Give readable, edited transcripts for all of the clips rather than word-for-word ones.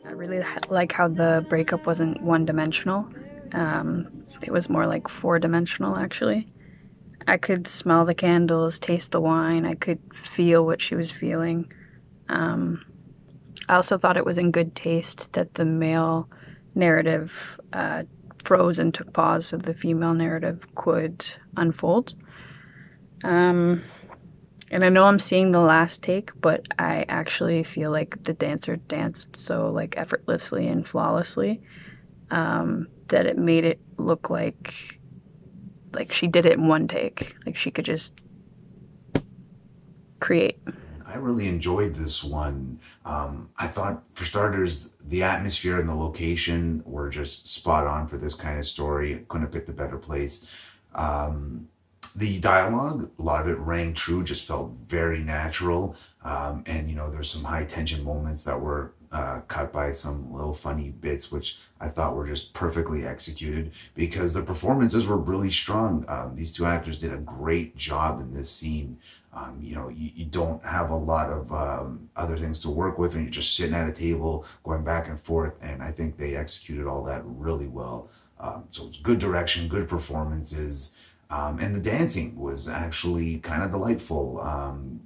I really like how the breakup wasn't one-dimensional. It was more like four-dimensional, actually. I could smell the candles, taste the wine, I could feel what she was feeling. Um, I also thought it was in good taste that the male narrative froze and took pause so the female narrative could unfold. Um, and I know I'm seeing the last take, but I actually feel like the dancer danced so like effortlessly and flawlessly that it made it look like she did it in one take. Like she could just create. I really enjoyed this one. I thought, for starters, the atmosphere and the location were just spot on for this kind of story. Couldn't have picked a better place. Um, the dialogue, a lot of it rang true, just felt very natural. And, there's some high tension moments that were cut by some little funny bits, which I thought were just perfectly executed because the performances were really strong. These two actors did a great job in this scene. You don't have a lot of other things to work with when you're just sitting at a table going back and forth, and I think they executed all that really well. So it's good direction, good performances, and the dancing was actually kind of delightful.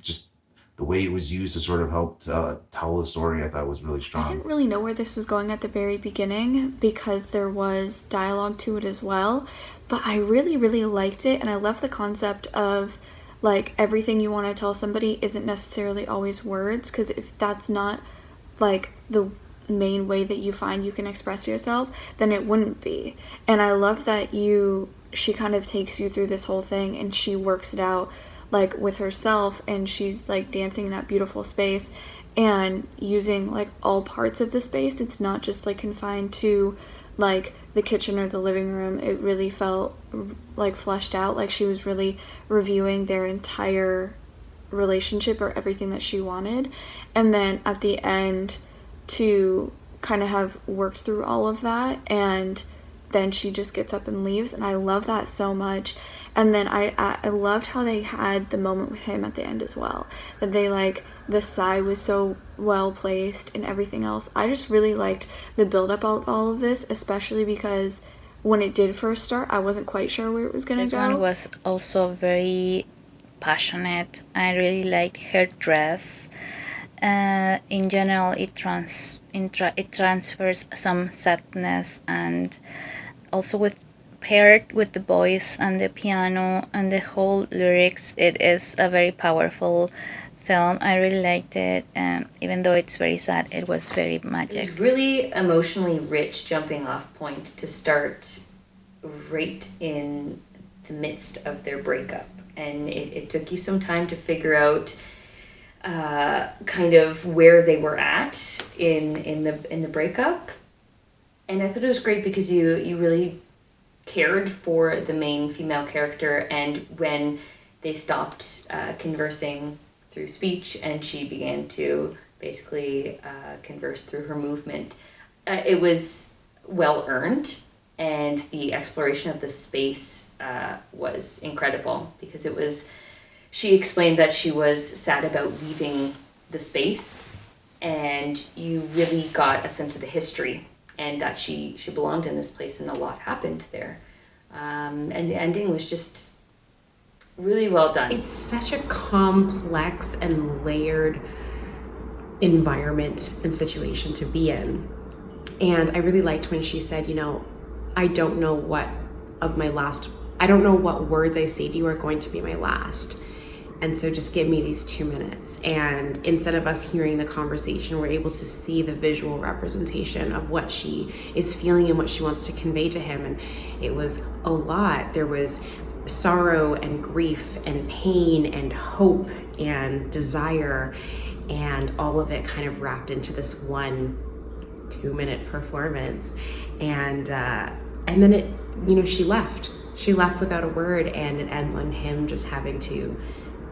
Just the way it was used to sort of help tell the story, I thought was really I strong. didn't really know where this was going at the very beginning because there was dialogue to it as well, but I really, really liked it, and I love the concept of like everything you want to tell somebody isn't necessarily always words, because if that's not like the main way that you find you can express yourself, then it wouldn't be. And I love that she kind of takes you through this whole thing and she works it out like with herself, and she's like dancing in that beautiful space and using like all parts of the space. It's not just like confined to like the kitchen or the living room. It really felt like fleshed out, like she was really reviewing their entire relationship or everything that she wanted. And then at the end, to kind of have worked through all of that, and then she just gets up and leaves, and I love that so much. And then I loved how they had the moment with him at the end as well, that they like the sigh was so well placed and everything else. I just really liked the build up of all of this, especially because when it did first start, I wasn't quite sure where it was gonna This one go. was also very passionate. I really liked her dress. In general, it transfers some sadness, and also paired with the voice and the piano and the whole lyrics, it is a very powerful film. I really liked it. Even though it's very sad, it was very It magic. was really emotionally rich jumping off point to start right in the midst of their breakup. And it took you some time to figure out kind of where they were at in the breakup. And I thought it was great because you really cared for the main female character, and when they stopped conversing through speech and she began to basically converse through her movement, it was well earned, and the exploration of the space was incredible because she explained that she was sad about leaving the space, and you really got a sense of the history and that she belonged in this place and a lot happened there. And the ending was just really well done. It's such a complex and layered environment and situation to be in. And I really liked when she said, I don't know what words I say to you are going to be my last. And so just give me these 2 minutes. And instead of us hearing the conversation, we're able to see the visual representation of what she is feeling and what she wants to convey to him. And it was a lot. There was sorrow and grief and pain and hope and desire, and all of it kind of wrapped into this one 2-minute performance. And then it, she left. She left without a word, and it ends on him just having to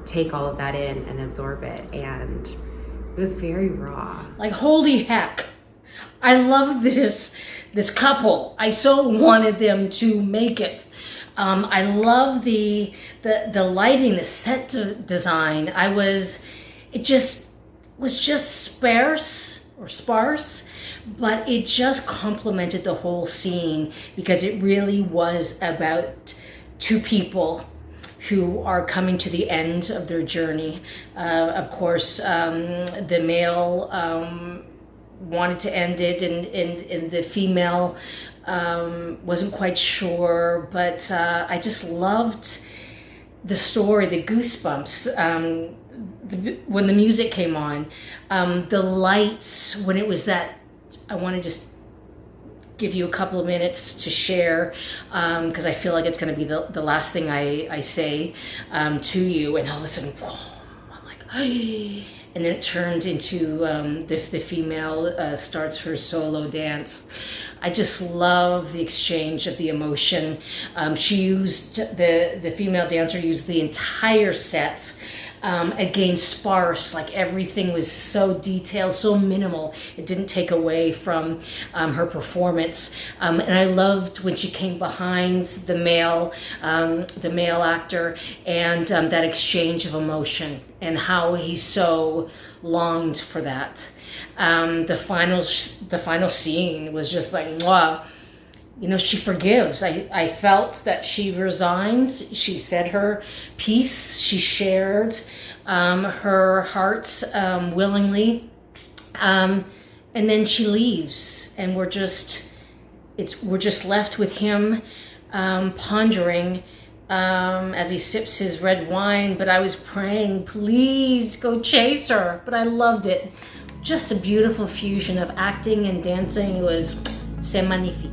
take all of that in and absorb it, and it was very raw. Like, holy heck, I love this couple. I so wanted them to make it. I love the lighting, the set design. It just was just sparse, but it just complemented the whole scene because it really was about two people who are coming to the end of their journey. Of course, the male wanted to end it, and the female wasn't quite sure, but I just loved the story, the goosebumps. When the music came on, the lights, when it was that, I want to just give you a couple of minutes to share, because I feel like it's going to be the last thing I say to you, and all of a sudden, whoa, I'm like, hey. And then it turned into the female starts her solo dance. I just love the exchange of the emotion. She used, the female dancer used the entire set. Again, sparse, like everything was so detailed, so minimal. It didn't take away from her performance. And I loved when she came behind the male actor, and that exchange of emotion and how he so longed for that. The final scene was just like, wow. You know, she forgives. I felt that she resigned. She said her piece. She shared her heart willingly. And then she leaves. And we're just left with him pondering as he sips his red wine. But I was praying, please go chase her. But I loved it. Just a beautiful fusion of acting and dancing. It was c'est magnifique.